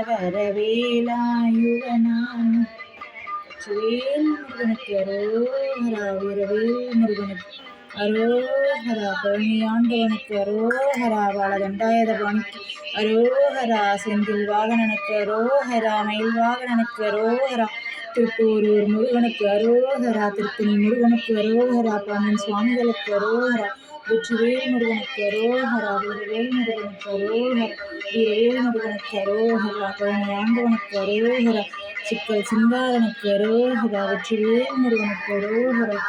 வரவேலாயுவனான் வேல் முருகனுக்கு அரோஹரா. வீரவேல் முருகனுக்கு அரோஹரா. பழனியாண்டவனுக்கு அரோஹரா. பாலதண்டாயுதபாணிக்கு அரோஹரா. செந்தில் வாகனனுக்கு அரோஹரா. மயில் வாகனனுக்கு அரோஹரா. திருப்பூரூர் முருகனுக்கு அரோஹரா. திருத்தணி முருகனுக்கு அரோஹரா. பாண்டியன் சுவாமிகளுக்கு அரோஹரா. வெற்றிவேல் முருகனுக்கு அரோஹரா. வீரவேல் முருகனுக்கு அரோஹரா. வீரவேல் முருகனுக்கு அரோஹரா. பழனியாண்டவனுக்கு அரோஹரா. சிக்கல் சிங்காரனுக்கு அரோஹரா. வெற்றிவேல் முருகனுக்கு அரோஹரா.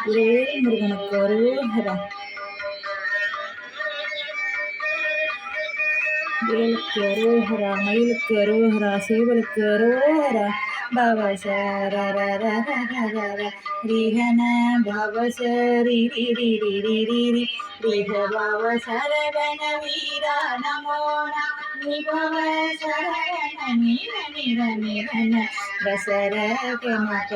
வீரவேல் முருகனுக்கு அரோஹரா. வேலுக்கு அரோஹரா. மயிலுக்கு அரோஹரா. சேவலுக்கு அரோஹரா. ரிஹன பவசரி ரிஹ பவ சரவண வீரா நமோ நிபவ சரவண நிர நிர நிரன வசர கனக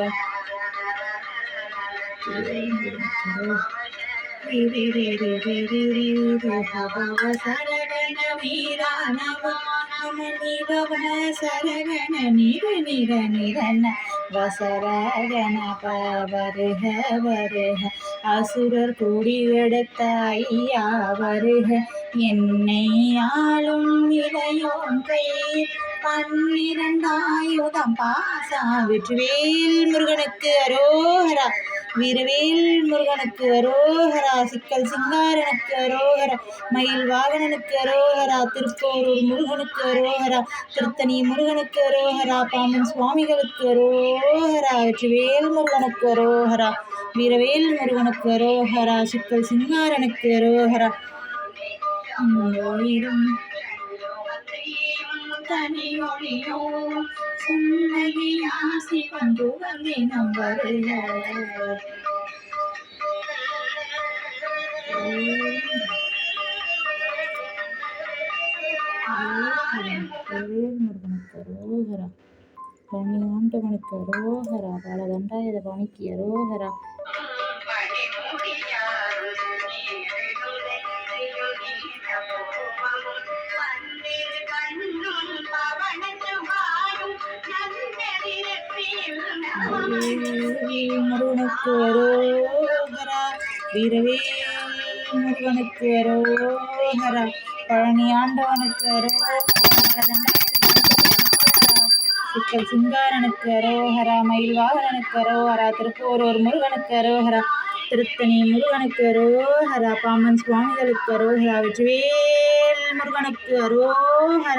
பவ சரவண வீரா நமோ நிபவ சரவண நிர நிர நிரன வசரகன பவருக வருக அசுரர் கூடி எடுத்தாயா வருக என்னை ஆளும் இளையோன் கை 12 பாசா. வெற்றிவேல் முருகனுக்கு அரோஹரா. வீரவேல் முருகனுக்கு அரோஹரா. சிக்கல் சிங்காரனுக்கு அரோஹரா. மயில் வாகனனுக்கு அரோஹரா. திருப்போரூர் முருகனுக்கு அரோஹரா. திருத்தணி முருகனுக்கு அரோஹரா. பாண்டியன் சுவாமிகளுக்கு அரோஹரா. வெற்றிவேல் முருகனுக்கு அரோஹரா. வீரவேல் முருகனுக்கு அரோஹரா. சிக்கல் சிங்காரனுக்கு அரோஹரா. தனியொழியோ சுந்தகியாசி வந்து வந்தினம் வருக. முருகனுக்கு அரோஹரா. பழனியாண்டவனுக்கு அரோஹரா. பாலதண்டாயுதபாணிக்கு அரோஹரா. முருகனுக்கு அரோஹரா. வீரவேல் முருகனுக்கு அரோஹரா. பழனியாண்டவனுக்கு அரோஹரா. சிக்கல் சிங்காரனுக்கு அரோஹரா. மயில் வாகனனுக்கு அரோஹரா. திருப்போரூர் முருகனுக்கு அரோஹரா. திருத்தணி முருகனுக்கு அரோஹரா. பாம்பன் சுவாமிகளுக்கு அரோஹரா. வெற்றிவேல் முருகனுக்கு அரோஹரா.